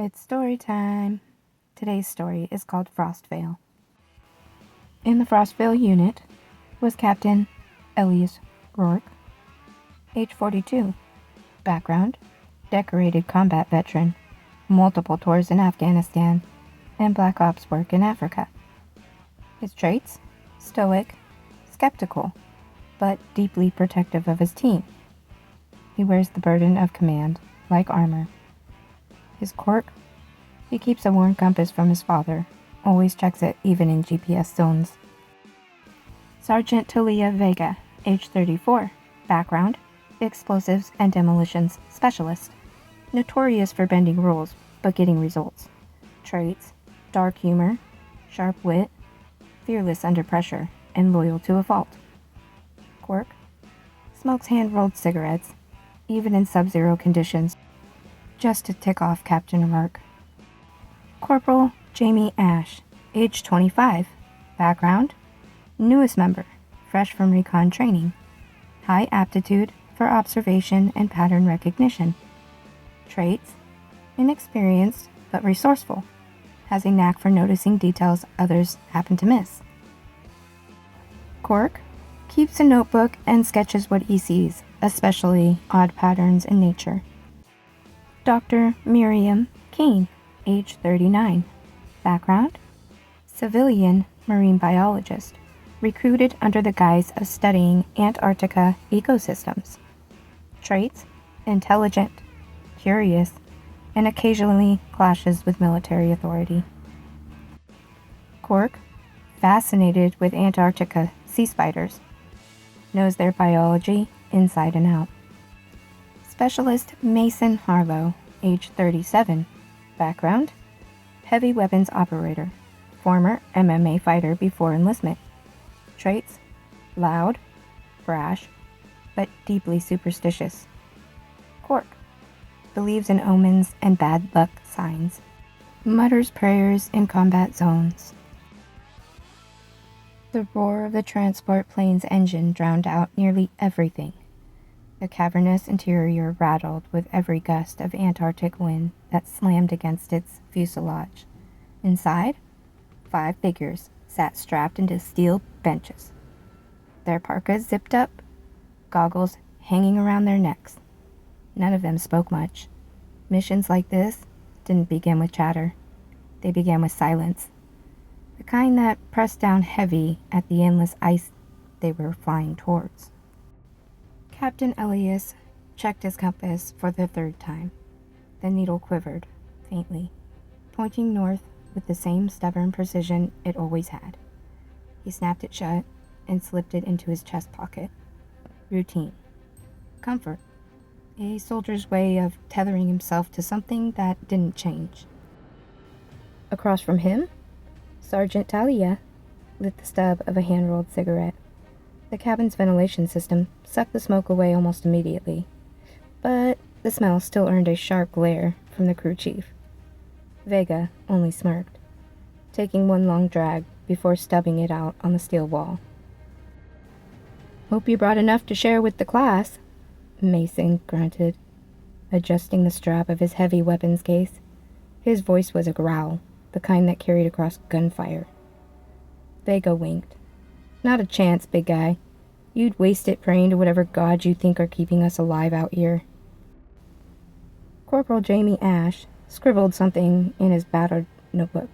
It's story time. Today's story is called Frostvale. In the Frostvale unit was Captain Elias Rourke, age 42. Background: decorated combat veteran, multiple tours in Afghanistan, and Black Ops work in Africa. His traits: stoic, skeptical, but deeply protective of his team. He wears the burden of command like armor. His quirk: he keeps a worn compass from his father, always checks it even in GPS zones. Sergeant Talia Vega, age 34. Background: explosives and demolitions specialist. Notorious for bending rules, but getting results. Traits: dark humor, sharp wit, fearless under pressure, and loyal to a fault. Quirk: smokes hand-rolled cigarettes, even in sub-zero conditions, just to tick off Captain Rourke. Corporal Jamie Ash, age 25. Background: newest member, fresh from recon training. High aptitude for observation and pattern recognition. Traits: inexperienced but resourceful. Has a knack for noticing details others happen to miss. Quirk: keeps a notebook and sketches what he sees, especially odd patterns in nature. Dr. Miriam Keene, age 39. Background: civilian marine biologist, recruited under the guise of studying Antarctica ecosystems. Traits: intelligent, curious, and occasionally clashes with military authority. Quirk: fascinated with Antarctica sea spiders. Knows their biology inside and out. Specialist Mason Harlow, age 37. Background: heavy weapons operator, former MMA fighter before enlistment. Traits: loud, brash, but deeply superstitious. Quirk: believes in omens and bad luck signs. Mutters prayers in combat zones. The roar of the transport plane's engine drowned out nearly everything. The cavernous interior rattled with every gust of Antarctic wind that slammed against its fuselage. Inside, 5 figures sat strapped into steel benches, their parkas zipped up, goggles hanging around their necks. None of them spoke much. Missions like this didn't begin with chatter. They began with silence, the kind that pressed down heavy at the endless ice they were flying towards. Captain Elias checked his compass for the 3rd time. The needle quivered, faintly, pointing north with the same stubborn precision it always had. He snapped it shut and slipped it into his chest pocket. Routine. Comfort. A soldier's way of tethering himself to something that didn't change. Across from him, Sergeant Talia lit the stub of a hand-rolled cigarette. The cabin's ventilation system sucked the smoke away almost immediately, but the smell still earned a sharp glare from the crew chief. Vega only smirked, taking one long drag before stubbing it out on the steel wall. "Hope you brought enough to share with the class," Mason grunted, adjusting the strap of his heavy weapons case. His voice was a growl, the kind that carried across gunfire. Vega winked. "Not a chance, big guy. You'd waste it praying to whatever gods you think are keeping us alive out here." Corporal Jamie Ash scribbled something in his battered notebook,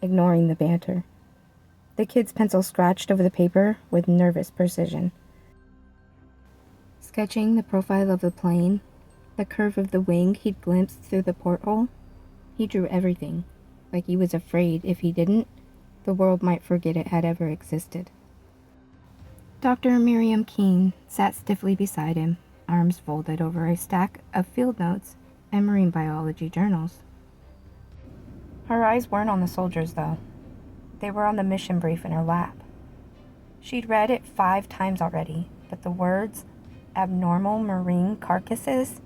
ignoring the banter. The kid's pencil scratched over the paper with nervous precision. Sketching the profile of the plane, the curve of the wing he'd glimpsed through the porthole, he drew everything, like he was afraid if he didn't, the world might forget it had ever existed. Dr. Miriam Keene sat stiffly beside him, arms folded over a stack of field notes and marine biology journals. Her eyes weren't on the soldiers, though. They were on the mission brief in her lap. She'd read it 5 times already, but the words "abnormal marine carcasses"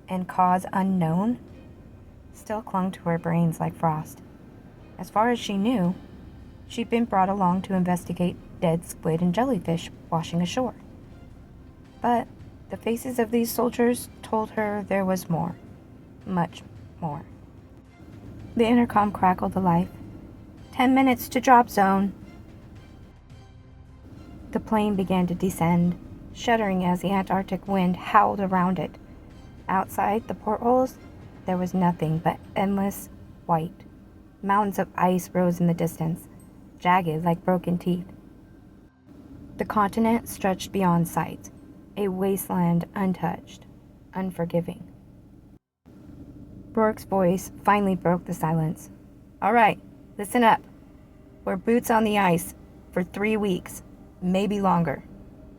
and "cause unknown" still clung to her brains like frost. As far as she knew, she'd been brought along to investigate dead squid and jellyfish washing ashore. But the faces of these soldiers told her there was more. Much more. The intercom crackled to life. 10 minutes to drop zone. The plane began to descend, shuddering as the Antarctic wind howled around it. Outside the portholes, there was nothing but endless white. Mountains of ice rose in the distance, jagged like broken teeth. The continent stretched beyond sight, a wasteland untouched, unforgiving. Rourke's voice finally broke the silence. "All right, listen up. We're boots on the ice for 3 weeks, maybe longer.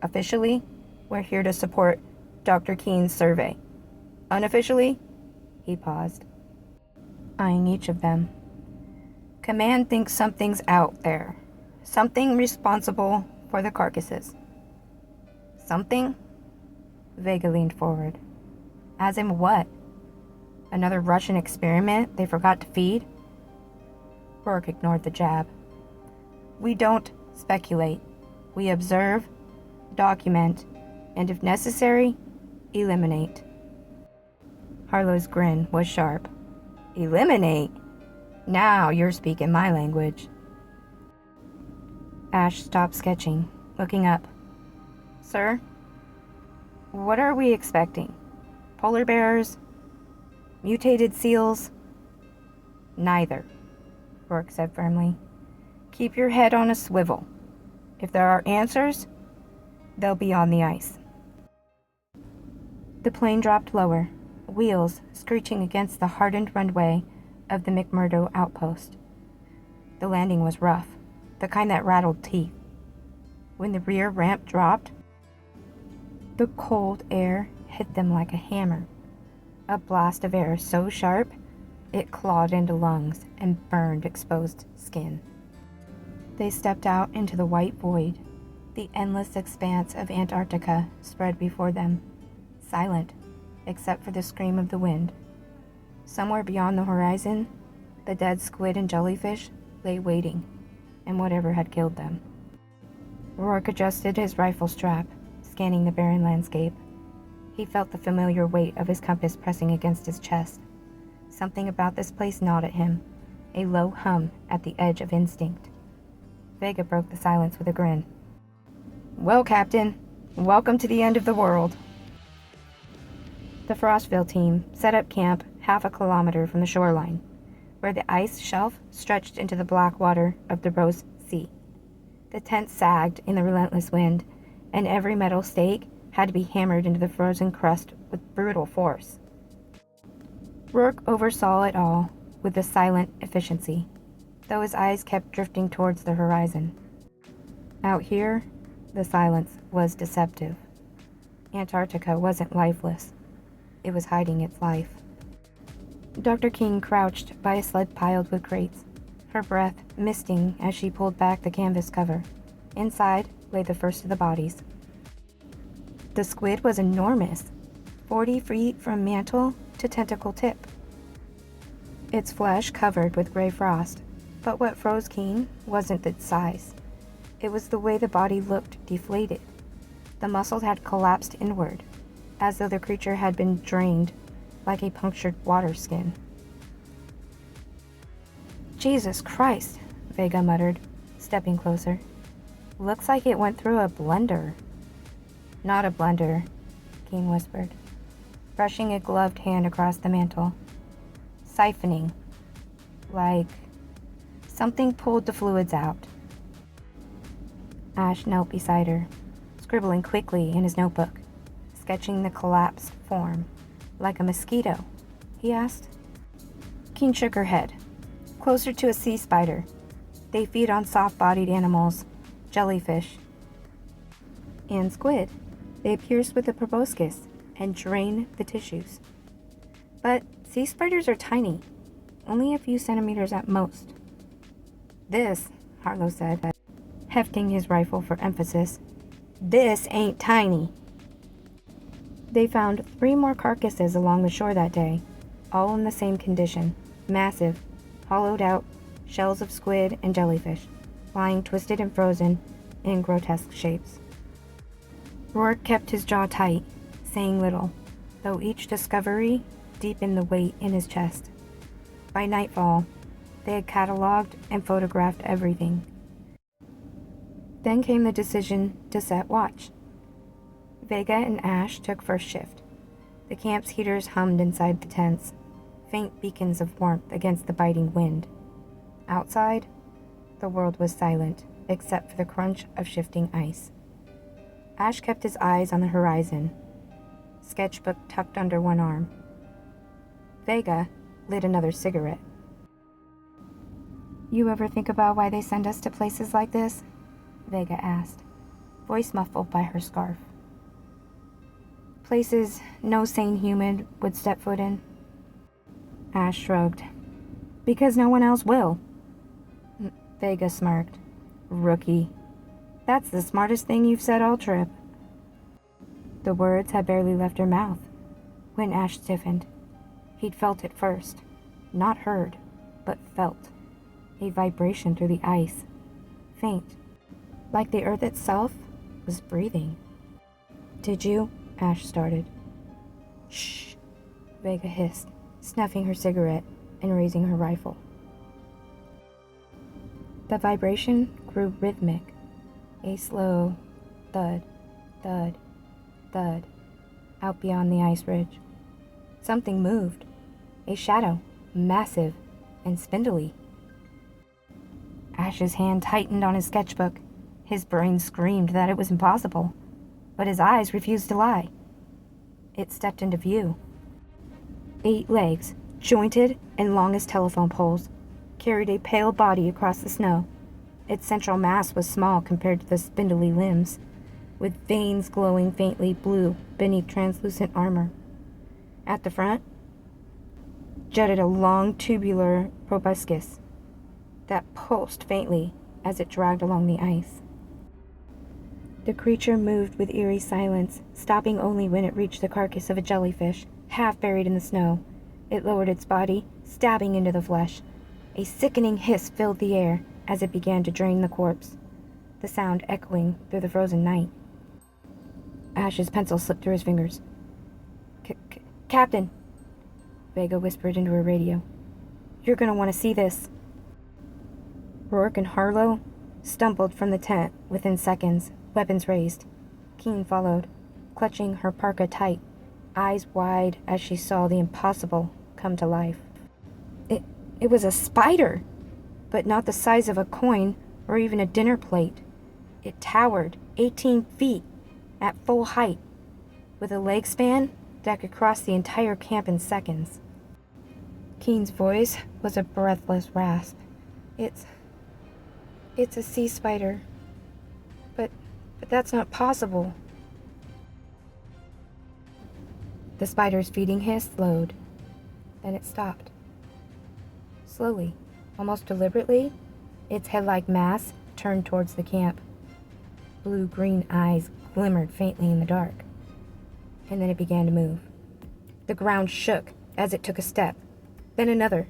Officially, we're here to support Dr. Keen's survey. Unofficially," he paused, eyeing each of them. "Command thinks something's out there. Something responsible for the carcasses." "Something?" Vega leaned forward. "As in what? Another Russian experiment they forgot to feed?" Rourke ignored the jab. "We don't speculate. We observe, document, and if necessary, eliminate." Harlow's grin was sharp. "Eliminate? Now you're speaking my language." Ash stopped sketching, looking up. "Sir, what are we expecting? Polar bears? Mutated seals?" "Neither," Rourke said firmly. "Keep your head on a swivel. If there are answers, they'll be on the ice." The plane dropped lower, wheels screeching against the hardened runway of the McMurdo outpost. The landing was rough, the kind that rattled teeth. When the rear ramp dropped, the cold air hit them like a hammer, a blast of air so sharp it clawed into lungs and burned exposed skin. They stepped out into the white void. The endless expanse of Antarctica spread before them, silent except for the scream of the wind. Somewhere beyond the horizon, the dead squid and jellyfish lay waiting, and whatever had killed them. Rourke adjusted his rifle strap, scanning the barren landscape. He felt the familiar weight of his compass pressing against his chest. Something about this place gnawed at him, a low hum at the edge of instinct. Vega broke the silence with a grin. "Well, Captain, welcome to the end of the world." The Frostville team set up camp half a kilometer from the shoreline, where the ice shelf stretched into the black water of the Ross Sea. The tent sagged in the relentless wind, and every metal stake had to be hammered into the frozen crust with brutal force. Rourke oversaw it all with a silent efficiency, though his eyes kept drifting towards the horizon. Out here, the silence was deceptive. Antarctica wasn't lifeless. It was hiding its life. Dr. King crouched by a sled piled with crates, her breath misting as she pulled back the canvas cover. Inside lay the first of the bodies. The squid was enormous, 40 feet from mantle to tentacle tip. Its flesh covered with gray frost, but what froze King wasn't its size. It was the way the body looked deflated. The muscles had collapsed inward, as though the creature had been drained like a punctured water skin. "Jesus Christ," Vega muttered, stepping closer. "Looks like it went through a blender." "Not a blender," King whispered, brushing a gloved hand across the mantle. "Siphoning. Like something pulled the fluids out." Ash knelt beside her, scribbling quickly in his notebook, sketching the collapsed form. "Like a mosquito?" he asked. King shook her head. "Closer to a sea spider. They feed on soft-bodied animals, jellyfish, and squid. They pierce with the proboscis and drain the tissues. But sea spiders are tiny, only a few centimeters at most." "This," Harlow said, hefting his rifle for emphasis, "this ain't tiny." They found 3 more carcasses along the shore that day, all in the same condition, massive, hollowed out shells of squid and jellyfish, lying twisted and frozen in grotesque shapes. Rourke kept his jaw tight, saying little, though each discovery deepened the weight in his chest. By nightfall, they had cataloged and photographed everything. Then came the decision to set watch. Vega and Ash took first shift. The camp's heaters hummed inside the tents, faint beacons of warmth against the biting wind. Outside, the world was silent, except for the crunch of shifting ice. Ash kept his eyes on the horizon, sketchbook tucked under one arm. Vega lit another cigarette. "You ever think about why they send us to places like this?" Vega asked, voice muffled by her scarf. "Places no sane human would step foot in." Ash shrugged. "Because no one else will." Vega smirked. "Rookie. That's the smartest thing you've said all trip." The words had barely left her mouth when Ash stiffened. He'd felt it first. Not heard, but felt. A vibration through the ice. Faint. Like the earth itself was breathing. "Did you?" Ash started. "Shh," Vega hissed, snuffing her cigarette and raising her rifle. The vibration grew rhythmic. A slow thud, thud, thud, out beyond the ice ridge. Something moved. A shadow, massive and spindly. Ash's hand tightened on his sketchbook. His brain screamed that it was impossible, but his eyes refused to lie. It stepped into view. 8 legs, jointed and long as telephone poles, carried a pale body across the snow. Its central mass was small compared to the spindly limbs, with veins glowing faintly blue beneath translucent armor. At the front jutted a long tubular proboscis that pulsed faintly as it dragged along the ice. The creature moved with eerie silence, stopping only when it reached the carcass of a jellyfish, half buried in the snow. It lowered its body, stabbing into the flesh. A sickening hiss filled the air as it began to drain the corpse, the sound echoing through the frozen night. Ash's pencil slipped through his fingers. "Captain," Vega whispered into her radio. "You're gonna want to see this." Rourke and Harlow stumbled from the tent within seconds, weapons raised. Keen followed, clutching her parka tight, eyes wide as she saw the impossible come to life. It was a spider, but not the size of a coin or even a dinner plate. It towered 18 feet at full height, with a leg span that could cross the entire camp in seconds. Keen's voice was a breathless rasp. It's a sea spider. But that's not possible." The spider's feeding hiss slowed. Then it stopped. Slowly, almost deliberately, its head-like mass turned towards the camp. Blue-green eyes glimmered faintly in the dark. And then it began to move. The ground shook as it took a step, then another,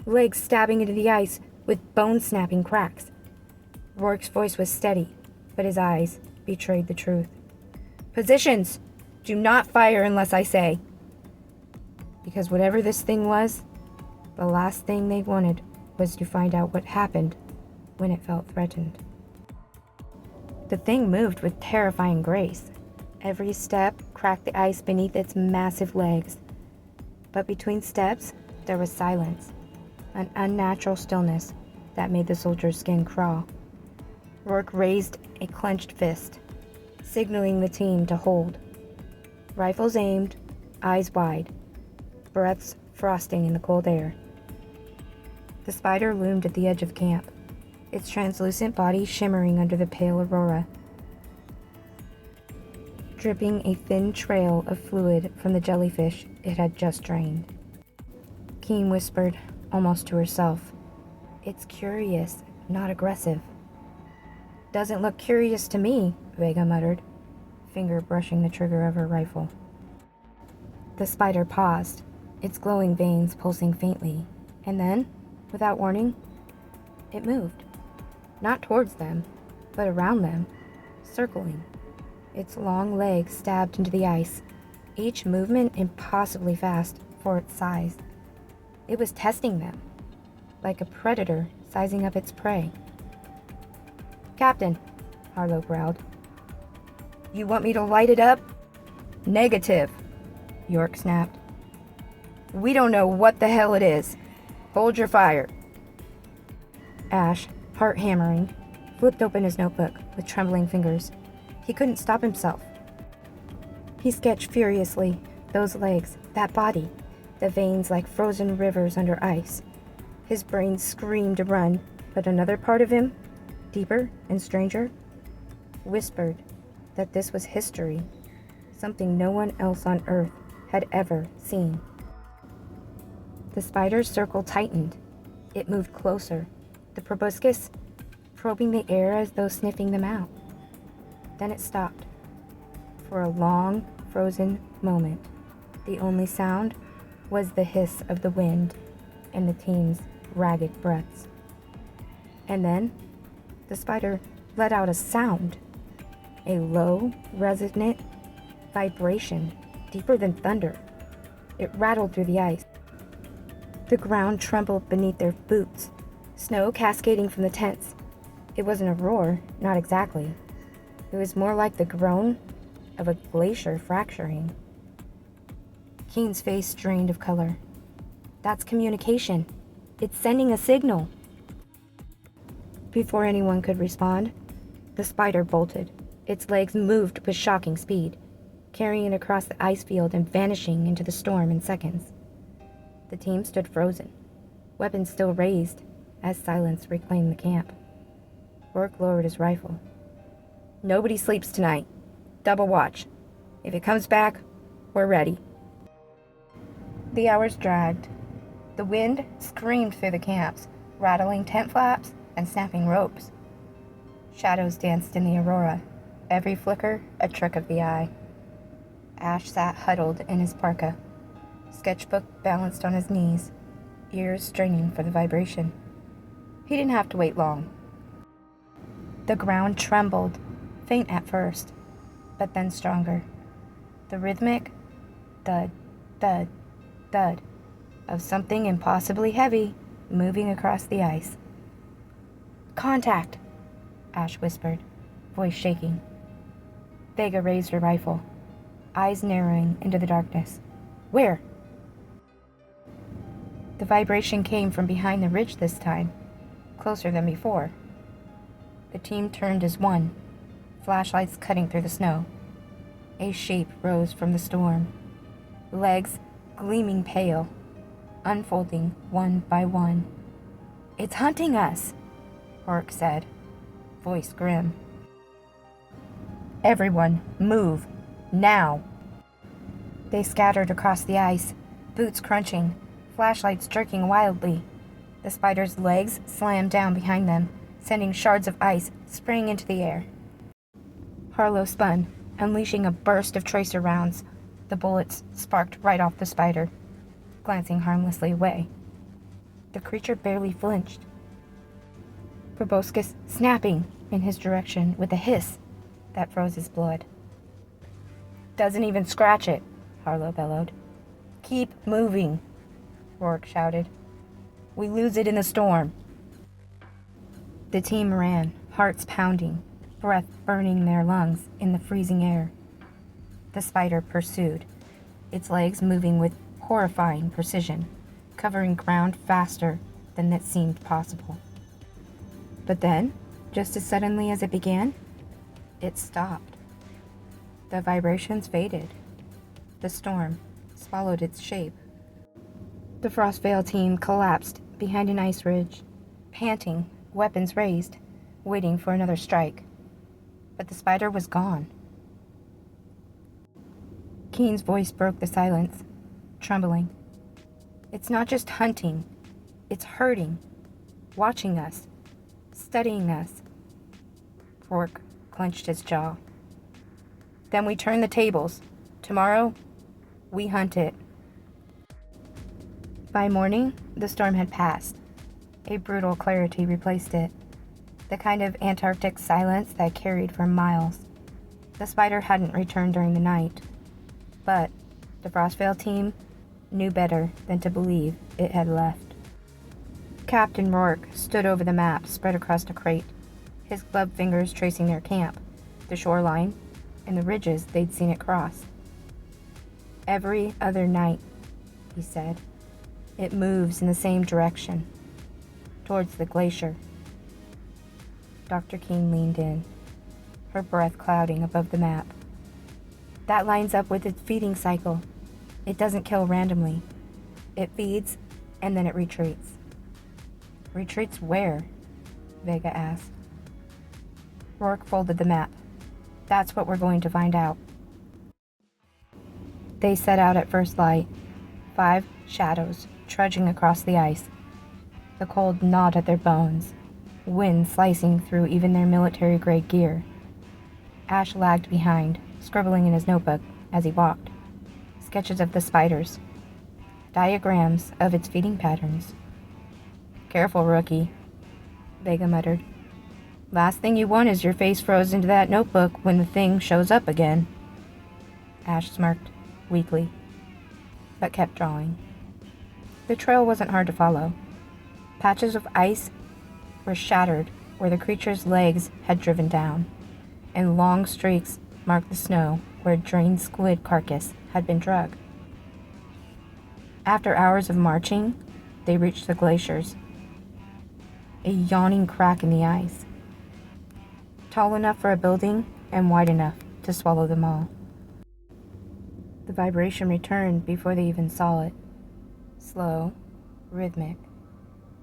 legs stabbing into the ice with bone-snapping cracks. Rourke's voice was steady, but his eyes betrayed the truth. "Positions! Do not fire unless I say." Because whatever this thing was, the last thing they wanted was to find out what happened when it felt threatened. The thing moved with terrifying grace. Every step cracked the ice beneath its massive legs. But between steps, there was silence, an unnatural stillness that made the soldier's skin crawl. Rourke raised a clenched fist, signaling the team to hold. Rifles aimed, eyes wide, breaths frosting in the cold air. The spider loomed at the edge of camp, its translucent body shimmering under the pale aurora, dripping a thin trail of fluid from the jellyfish it had just drained. Keen whispered, almost to herself, "It's curious, not aggressive." "Doesn't look curious to me," Vega muttered, finger brushing the trigger of her rifle. The spider paused, its glowing veins pulsing faintly, and then, without warning, it moved. Not towards them, but around them, circling. Its long legs stabbed into the ice, each movement impossibly fast for its size. It was testing them, like a predator sizing up its prey. "Captain," Harlow growled. "You want me to light it up?" "Negative," York snapped. "We don't know what the hell it is. Hold your fire." Ash, heart hammering, flipped open his notebook with trembling fingers. He couldn't stop himself. He sketched furiously, those legs, that body, the veins like frozen rivers under ice. His brain screamed to run, but another part of him, deeper and stranger, whispered that this was history, something no one else on Earth had ever seen. The spider's circle tightened. It moved closer, the proboscis probing the air as though sniffing them out. Then it stopped. For a long, frozen moment, the only sound was the hiss of the wind and the team's ragged breaths. And then, the spider let out a sound, a low, resonant vibration, deeper than thunder. It rattled through the ice. The ground trembled beneath their boots, snow cascading from the tents. It wasn't a roar, not exactly. It was more like the groan of a glacier fracturing. Keen's face drained of color. "That's communication. It's sending a signal." Before anyone could respond, the spider bolted. Its legs moved with shocking speed, carrying it across the ice field and vanishing into the storm in seconds. The team stood frozen, weapons still raised, as silence reclaimed the camp. Rourke lowered his rifle. "Nobody sleeps tonight. Double watch. If it comes back, we're ready." The hours dragged. The wind screamed through the camps, rattling tent flaps and snapping ropes. Shadows danced in the aurora, every flicker a trick of the eye. Ash sat huddled in his parka, sketchbook balanced on his knees, ears straining for the vibration. He didn't have to wait long. The ground trembled, faint at first, but then stronger. The rhythmic thud, thud, thud of something impossibly heavy moving across the ice. "Contact," Ash whispered, voice shaking. Vega raised her rifle, eyes narrowing into the darkness. "Where?" The vibration came from behind the ridge this time, closer than before. The team turned as one, flashlights cutting through the snow. A shape rose from the storm, legs gleaming pale, unfolding one by one. "It's hunting us," Rourke said, voice grim. "Everyone, move, now." They scattered across the ice, boots crunching, flashlights jerking wildly. The spider's legs slammed down behind them, sending shards of ice spraying into the air. Harlow spun, unleashing a burst of tracer rounds. The bullets sparked right off the spider, glancing harmlessly away. The creature barely flinched, proboscis snapping in his direction with a hiss that froze his blood. "Doesn't even scratch it," Harlow bellowed. "Keep moving," Rourke shouted. "We lose it in the storm." The team ran, hearts pounding, breath burning in their lungs in the freezing air. The spider pursued, its legs moving with horrifying precision, covering ground faster than it seemed possible. But then, just as suddenly as it began, it stopped. The vibrations faded. The storm swallowed its shape. The Frostvale team collapsed behind an ice ridge, panting, weapons raised, waiting for another strike. But the spider was gone. Keen's voice broke the silence, trembling. "It's not just hunting. It's hurting, watching us, studying us." Rourke clenched his jaw. "Then we turn the tables. Tomorrow, we hunt it." By morning, the storm had passed. A brutal clarity replaced it, the kind of Antarctic silence that carried for miles. The spider hadn't returned during the night, but the Frostvale team knew better than to believe it had left. Captain Rourke stood over the map spread across a crate, his gloved fingers tracing their camp, the shoreline, and the ridges they'd seen it cross. "Every other night," he said, "it moves in the same direction, towards the glacier." Dr. Keene leaned in, her breath clouding above the map. "That lines up with its feeding cycle. It doesn't kill randomly. It feeds, and then it retreats." "Retreats where?" Vega asked. Rourke folded the map. "That's what we're going to find out." They set out at first light, 5 shadows trudging across the ice. The cold gnawed at their bones, wind slicing through even their military-grade gear. Ash lagged behind, scribbling in his notebook as he walked. Sketches of the spiders, diagrams of its feeding patterns. "Careful, rookie," Vega muttered. "Last thing you want is your face froze into that notebook when the thing shows up again." Ash smirked, weakly, but kept drawing. The trail wasn't hard to follow. Patches of ice were shattered where the creature's legs had driven down, and long streaks marked the snow where a drained squid carcass had been dragged. After hours of marching, they reached the glaciers, a yawning crack in the ice, tall enough for a building and wide enough to swallow them all. The vibration returned before they even saw it. Slow, rhythmic,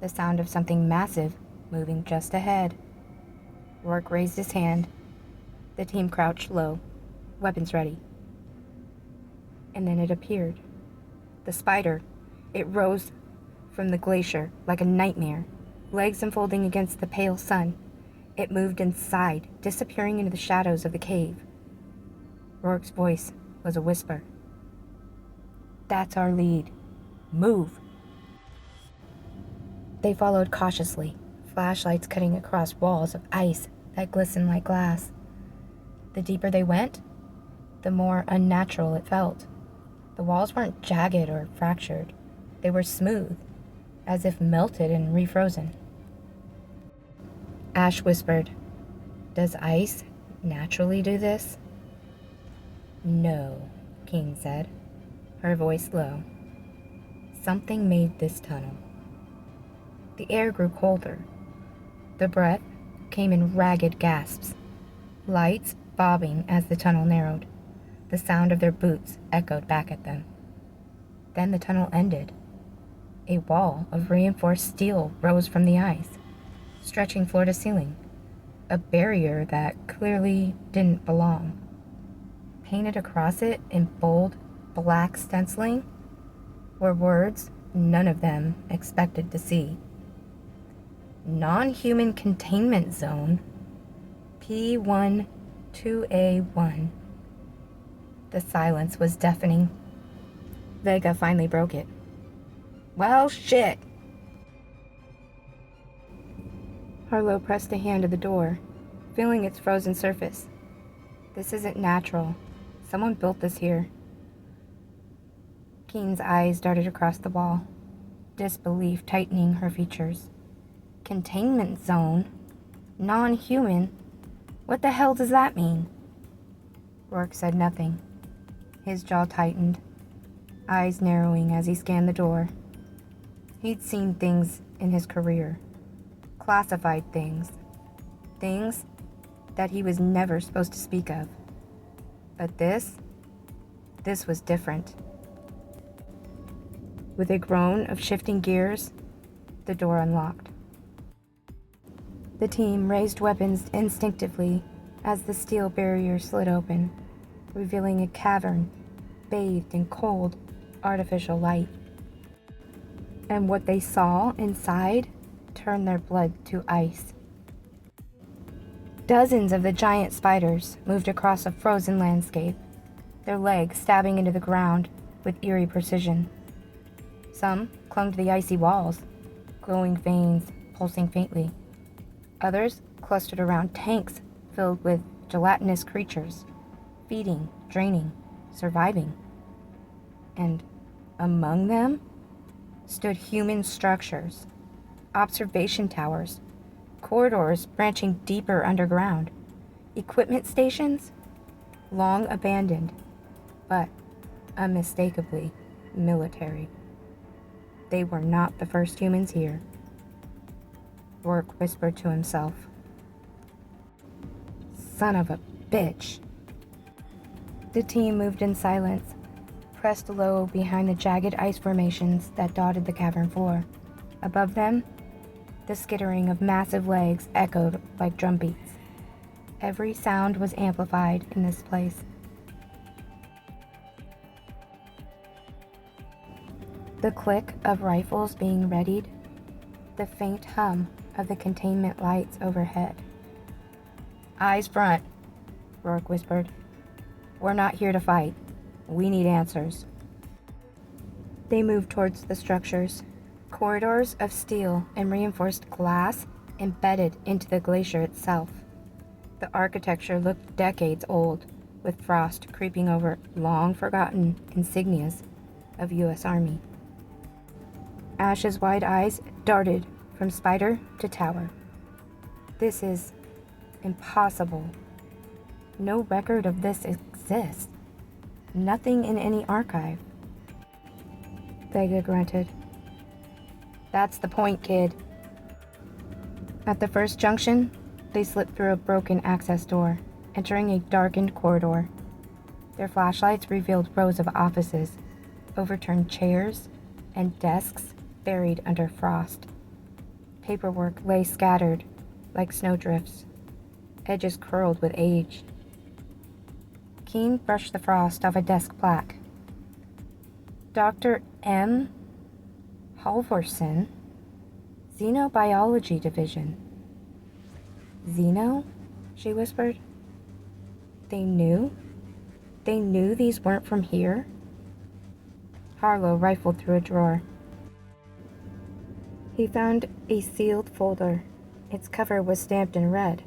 the sound of something massive moving just ahead. Rourke raised his hand. The team crouched low, weapons ready. And then it appeared. The spider. It rose from the glacier like a nightmare, legs unfolding against the pale sun. It moved inside, disappearing into the shadows of the cave. Rourke's voice was a whisper. "That's our lead. Move." They followed cautiously, flashlights cutting across walls of ice that glistened like glass. The deeper they went, the more unnatural it felt. The walls weren't jagged or fractured. They were smooth, as if melted and refrozen. Ash whispered, "Does ice naturally do this?" "No," Keene said, her voice low. "Something made this tunnel." The air grew colder. The breath came in ragged gasps, lights bobbing as the tunnel narrowed. The sound of their boots echoed back at them. Then the tunnel ended. A wall of reinforced steel rose from the ice, stretching floor to ceiling, a barrier that clearly didn't belong. Painted across it in bold, black stenciling were words none of them expected to see. "Non-human containment zone, P12A1. The silence was deafening. Vega finally broke it. "Well, shit!" Harlow pressed a hand to the door, feeling its frozen surface. "This isn't natural. Someone built this here." Keene's eyes darted across the wall, disbelief tightening her features. "Containment zone? Non-human? What the hell does that mean?" Rourke said nothing. His jaw tightened, eyes narrowing as he scanned the door. He'd seen things in his career, classified things, things that he was never supposed to speak of. But this was different. With a groan of shifting gears, the door unlocked. The team raised weapons instinctively as the steel barrier slid open, revealing a cavern bathed in cold, artificial light. And what they saw inside turned their blood to ice. Dozens of the giant spiders moved across a frozen landscape, their legs stabbing into the ground with eerie precision. Some clung to the icy walls, glowing veins pulsing faintly. Others clustered around tanks filled with gelatinous creatures, feeding, draining, surviving. And Among them stood human structures, observation towers, corridors branching deeper underground, equipment stations, long abandoned, but unmistakably military. They were not the first humans here, Rourke whispered to himself. Son of a bitch. The team moved in silence, pressed low behind the jagged ice formations that dotted the cavern floor. Above them, the skittering of massive legs echoed like drumbeats. Every sound was amplified in this place. The click of rifles being readied, the faint hum of the containment lights overhead. Eyes front, Rourke whispered. We're not here to fight. We need answers. They moved towards the structures, corridors of steel and reinforced glass embedded into the glacier itself. The architecture looked decades old, with frost creeping over long-forgotten insignias of U.S. Army. Ash's wide eyes darted from spider to tower. This is impossible. No record of this exists. Nothing in any archive. Vega grunted. That's the point, kid. At the first junction, they slipped through a broken access door, entering a darkened corridor. Their flashlights revealed rows of offices, overturned chairs, and desks buried under frost. Paperwork lay scattered like snowdrifts, edges curled with age. Keen brushed the frost off a desk plaque. Dr. M. Halvorsen, Xenobiology Division. Xeno? She whispered. They knew? They knew these weren't from here? Harlow rifled through a drawer. He found a sealed folder. Its cover was stamped in red.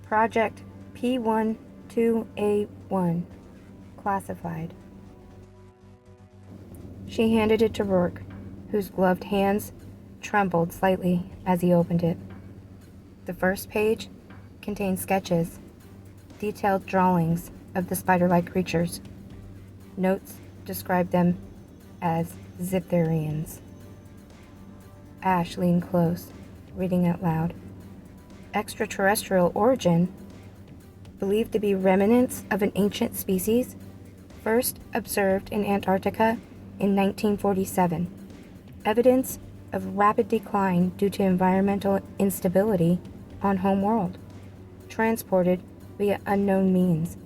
Project P12A1. Classified. She handed it to Rourke, whose gloved hands trembled slightly as he opened it. The first page contained sketches, detailed drawings of the spider-like creatures. Notes described them as Ziptherians. Ash leaned close, reading out loud. Extraterrestrial origin, believed to be remnants of an ancient species, first observed in Antarctica in 1947. Evidence of rapid decline due to environmental instability on homeworld. Transported via unknown means.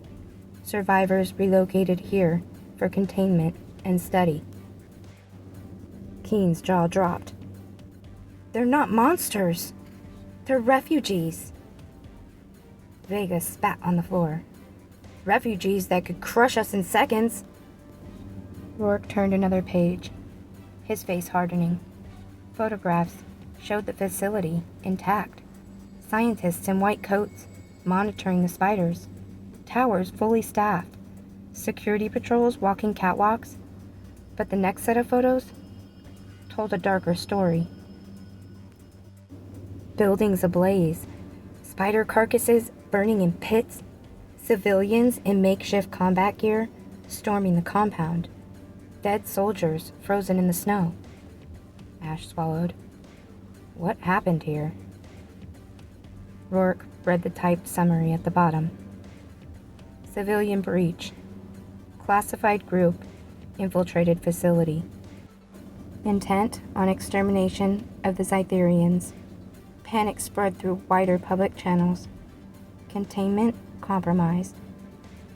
Survivors relocated here for containment and study. Keen's jaw dropped. They're not monsters. They're refugees. Vega spat on the floor. Refugees that could crush us in seconds. Rourke turned another page, his face hardening. Photographs showed the facility intact. Scientists in white coats monitoring the spiders. Towers fully staffed. Security patrols walking catwalks. But the next set of photos told a darker story. Buildings ablaze, spider carcasses burning in pits, civilians in makeshift combat gear storming the compound, dead soldiers frozen in the snow. Ash swallowed. What happened here? Rourke read the typed summary at the bottom. Civilian breach. Classified group infiltrated facility. Intent on extermination of the Ziptherians. Panic spread through wider public channels. Containment compromised.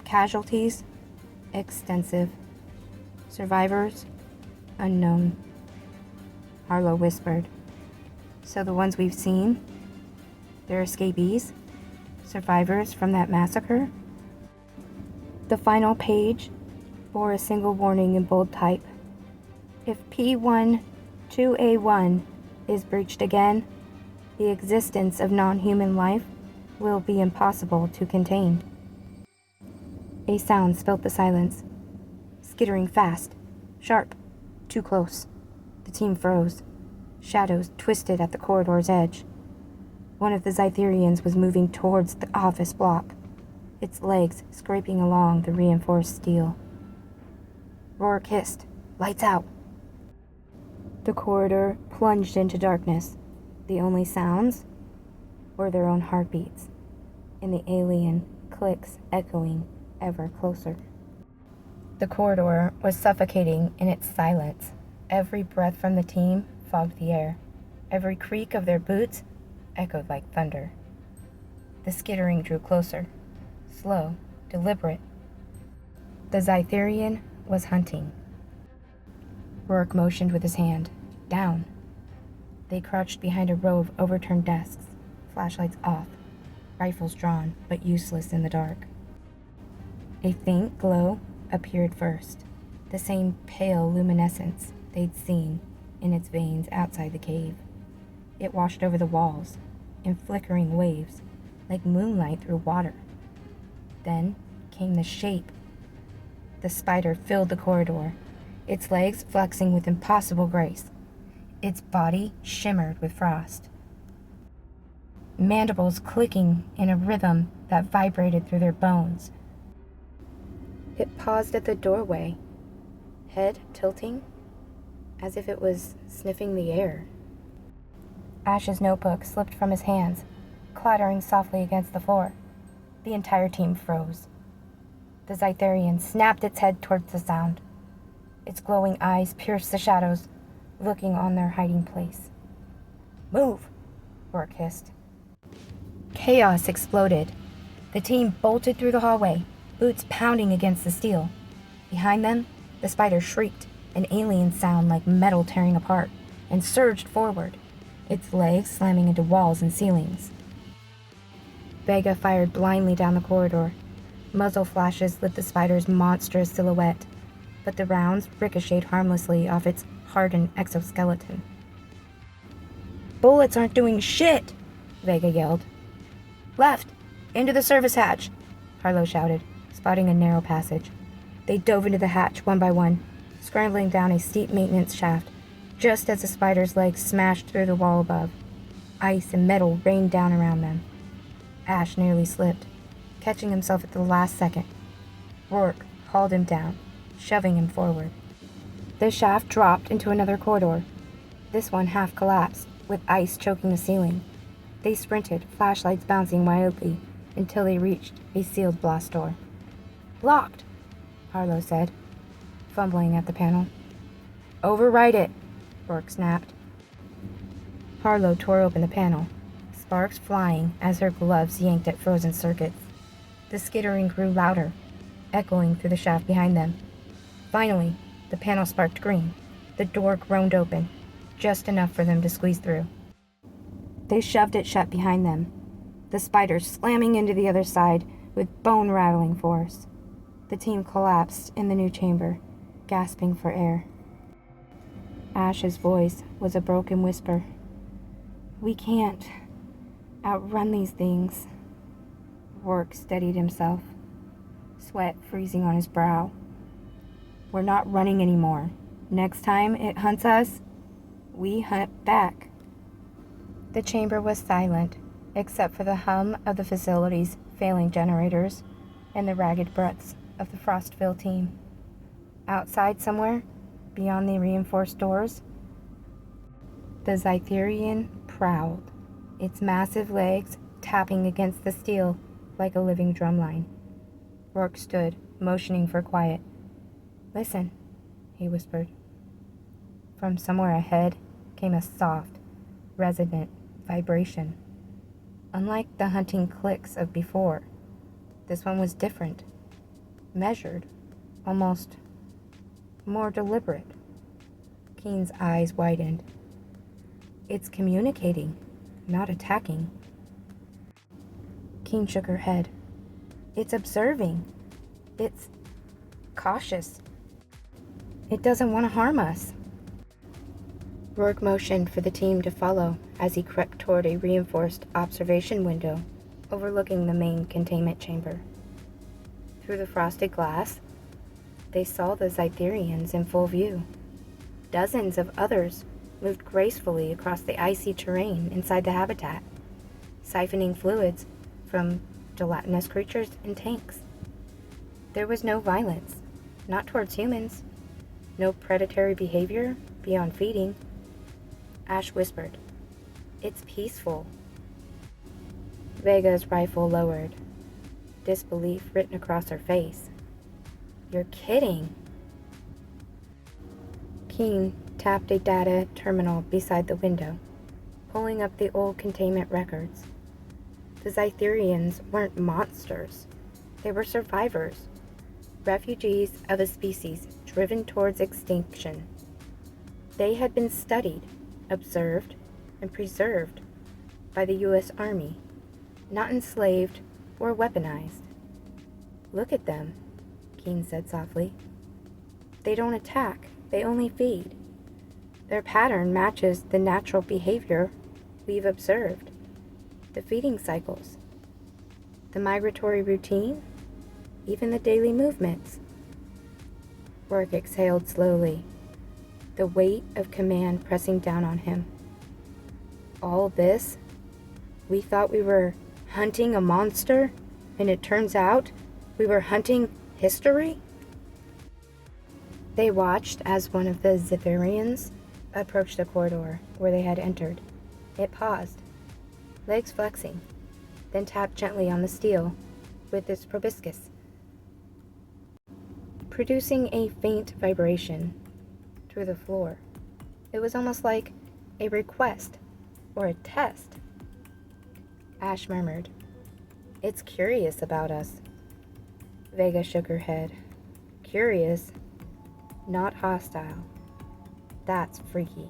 Casualties extensive. Survivors unknown. Harlow whispered. So the ones we've seen, they're escapees? Survivors from that massacre? The final page bore a single warning in bold type. If P12A1 is breached again, the existence of non-human life will be impossible to contain. A sound spilt the silence, skittering fast, sharp, Too close. The team froze. Shadows twisted at the corridor's edge. One of the Zytherians was moving towards the office block, its legs scraping along the reinforced steel. Rourke hissed, "Lights out!" The corridor plunged into darkness. The only sounds were their own heartbeats, and the alien clicks echoing ever closer. The corridor was suffocating in its silence. Every breath from the team fogged the air. Every creak of their boots echoed like thunder. The skittering drew closer, slow, deliberate. The Zytherian was hunting. Rourke motioned with his hand. Down. They crouched behind a row of overturned desks, flashlights off, rifles drawn, but useless in the dark. A faint glow appeared first, the same pale luminescence they'd seen in its veins outside the cave. It washed over the walls, in flickering waves, like moonlight through water. Then came the shape. The spider filled the corridor, its legs flexing with impossible grace. Its body shimmered with frost. Mandibles clicking in a rhythm that vibrated through their bones. It paused at the doorway, head tilting, as if it was sniffing the air. Ash's notebook slipped from his hands, clattering softly against the floor. The entire team froze. The Zytherian snapped its head towards the sound. Its glowing eyes pierced the shadows, looking on their hiding place. "Move!" Rourke hissed. Chaos exploded. The team bolted through the hallway, boots pounding against the steel. Behind them, the spider shrieked, an alien sound like metal tearing apart, and surged forward, its legs slamming into walls and ceilings. Vega fired blindly down the corridor. Muzzle flashes lit the spider's monstrous silhouette, but the rounds ricocheted harmlessly off its hardened exoskeleton. "Bullets aren't doing shit!" Vega yelled. "Left! Into the service hatch!" Harlow shouted, spotting a narrow passage. They dove into the hatch one by one, scrambling down a steep maintenance shaft, just as the spider's legs smashed through the wall above. Ice and metal rained down around them. Ash nearly slipped, catching himself at the last second. Rourke hauled him down, shoving him forward. The shaft dropped into another corridor. This one half collapsed, with ice choking the ceiling. They sprinted, flashlights bouncing wildly, until they reached a sealed blast door. "Locked," Harlow said, fumbling at the panel. "Override it," Rourke snapped. Harlow tore open the panel, sparks flying as her gloves yanked at frozen circuits. The skittering grew louder, echoing through the shaft behind them. Finally, the panel sparked green. The door groaned open, just enough for them to squeeze through. They shoved it shut behind them, the spider slamming into the other side with bone-rattling force. The team collapsed in the new chamber, gasping for air. Ash's voice was a broken whisper. "We can't outrun these things." Rourke steadied himself, sweat freezing on his brow. "We're not running anymore. Next time it hunts us, we hunt back." The chamber was silent, except for the hum of the facility's failing generators and the ragged breaths of the Frostville team. Outside somewhere, beyond the reinforced doors, the Zytherian prowled, its massive legs tapping against the steel like a living drumline. Rourke stood, motioning for quiet. "Listen," he whispered. From somewhere ahead came a soft, resonant vibration. Unlike the hunting clicks of before, this one was different, measured, almost more deliberate. Keen's eyes widened. "It's communicating, not attacking." Keen shook her head. "It's observing. It's cautious. It doesn't want to harm us." Rourke motioned for the team to follow as he crept toward a reinforced observation window overlooking the main containment chamber. Through the frosted glass, they saw the Zytherians in full view. Dozens of others moved gracefully across the icy terrain inside the habitat, siphoning fluids from gelatinous creatures in tanks. There was no violence, not towards humans, no predatory behavior beyond feeding. Ash whispered, "It's peaceful." Vega's rifle lowered, disbelief written across her face. "You're kidding." Keen tapped a data terminal beside the window, pulling up the old containment records. The Zytherians weren't monsters. They were survivors, refugees of a species driven towards extinction. They had been studied, observed, and preserved by the U.S. Army, not enslaved or weaponized. "Look at them," Keen said softly. "They don't attack, they only feed. Their pattern matches the natural behavior we've observed. The feeding cycles, the migratory routine, even the daily movements." Rourke exhaled slowly, the weight of command pressing down on him. "All this? We thought we were hunting a monster, and it turns out we were hunting history?" They watched as one of the Zytherians approached the corridor where they had entered. It paused, legs flexing, then tapped gently on the steel with its proboscis, producing a faint vibration through the floor. It was almost like a request or a test. Ash murmured, "It's curious about us." Vega shook her head. "Curious, not hostile. That's freaky."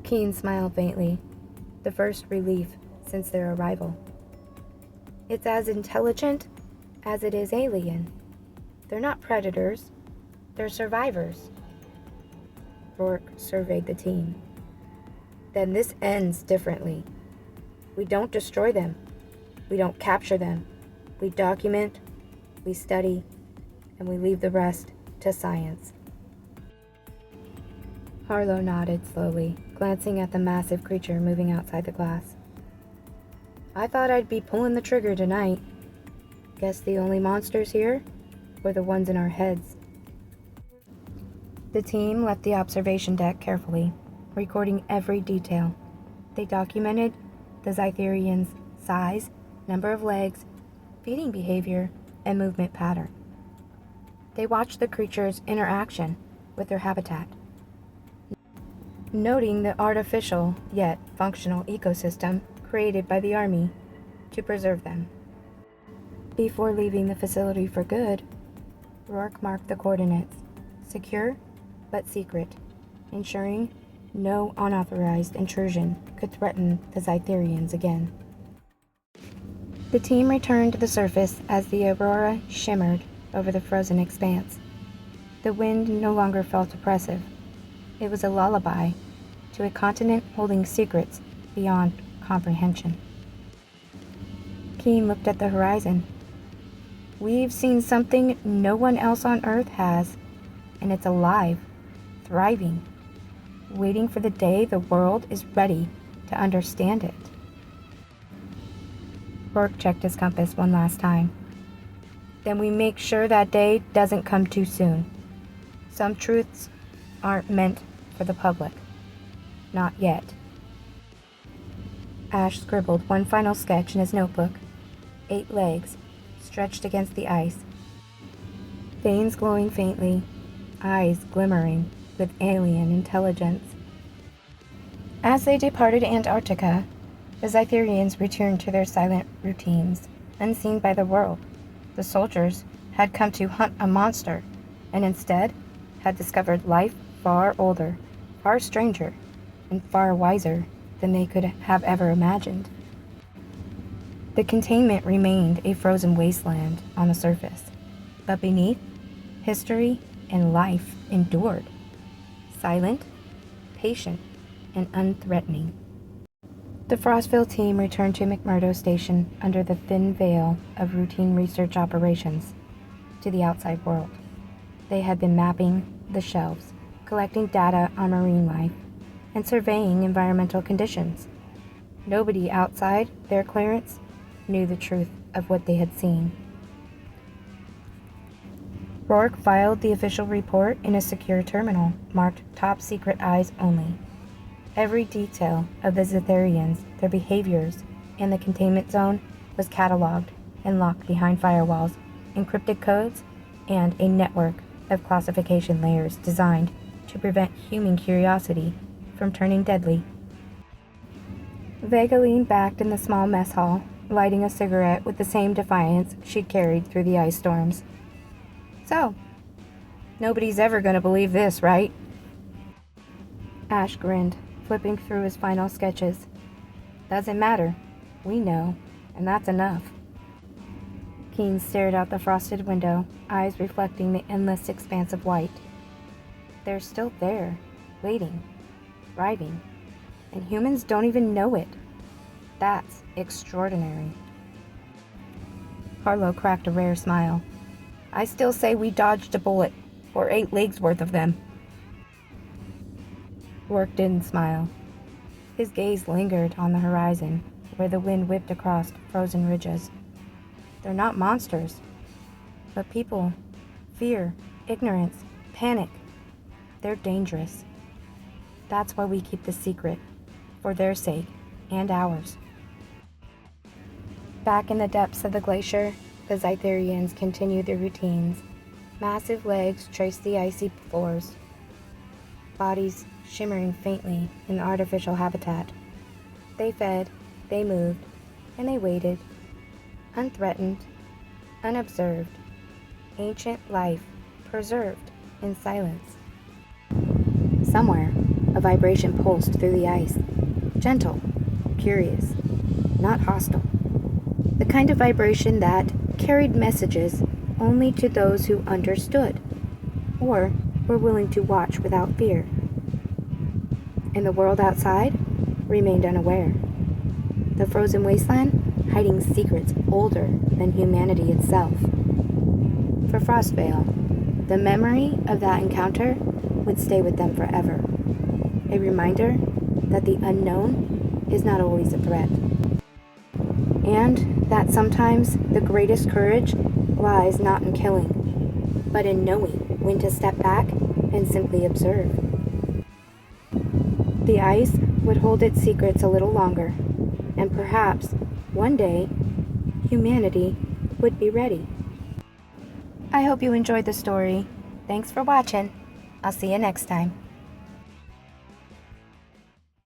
Keen smiled faintly, the first relief since their arrival. "It's as intelligent as it is alien. They're not predators, they're survivors." Rourke surveyed the team. "Then this ends differently. We don't destroy them. We don't capture them. We document, we study, and we leave the rest to science." Harlow nodded slowly, glancing at the massive creature moving outside the glass. "I thought I'd be pulling the trigger tonight. Guess the only monsters here were the ones in our heads." The team left the observation deck carefully, recording every detail. They documented the Zytherians' size, number of legs, feeding behavior, and movement pattern. They watched the creature's interaction with their habitat, noting the artificial yet functional ecosystem created by the Army to preserve them. Before leaving the facility for good, Rourke marked the coordinates, secure but secret, ensuring no unauthorized intrusion could threaten the Zytherians again. The team returned to the surface as the aurora shimmered over the frozen expanse. The wind no longer felt oppressive. It was a lullaby to a continent holding secrets beyond comprehension. Keen looked at the horizon. "We've seen something no one else on Earth has, and it's alive, thriving, waiting for the day the world is ready to understand it." Rourke checked his compass one last time. "Then we make sure that day doesn't come too soon. Some truths aren't meant for the public. Not yet." Ash scribbled one final sketch in his notebook. 8 legs, stretched against the ice. Veins glowing faintly, eyes glimmering with alien intelligence. As they departed Antarctica, the Zytherians returned to their silent routines, unseen by the world. The soldiers had come to hunt a monster, and instead had discovered life far older, far stranger, and far wiser than they could have ever imagined. The containment remained a frozen wasteland on the surface, but beneath, history and life endured, silent, patient, and unthreatening. The Frostville team returned to McMurdo Station under the thin veil of routine research operations to the outside world. They had been mapping the shelves, collecting data on marine life and surveying environmental conditions. Nobody outside their clearance knew the truth of what they had seen. Rourke filed the official report in a secure terminal marked Top Secret Eyes Only. Every detail of the Zetharians, their behaviors, and the containment zone was cataloged and locked behind firewalls, encrypted codes, and a network of classification layers designed to prevent human curiosity from turning deadly. Vega leaned back in the small mess hall, lighting a cigarette with the same defiance she'd carried through the ice storms. So, nobody's ever going to believe this, right? Ash grinned, flipping through his final sketches. Doesn't matter. We know, and that's enough. Keen stared out the frosted window, eyes reflecting the endless expanse of white. They're still there, waiting, thriving, and humans don't even know it. That's extraordinary. Harlow cracked a rare smile. I still say we dodged a bullet, or 8 leagues worth of them. Rourke didn't smile. His gaze lingered on the horizon, where the wind whipped across frozen ridges. They're not monsters, but people. Fear, ignorance, panic. They're dangerous. That's why we keep the secret, for their sake and ours. Back in the depths of the glacier, the Zetharians continued their routines. Massive legs traced the icy floors, bodies shimmering faintly in the artificial habitat. They fed, they moved, and they waited, unthreatened, unobserved, ancient life preserved in silence. Somewhere, a vibration pulsed through the ice, gentle, curious, not hostile. The kind of vibration that carried messages only to those who understood, or were willing to watch without fear. And the world outside remained unaware. The frozen wasteland hiding secrets older than humanity itself. For Frostvale, the memory of that encounter would stay with them forever. A reminder that the unknown is not always a threat. And that sometimes the greatest courage lies not in killing, but in knowing when to step back and simply observe. The ice would hold its secrets a little longer, and perhaps, one day, humanity would be ready. I hope you enjoyed the story. Thanks for watching. I'll see you next time.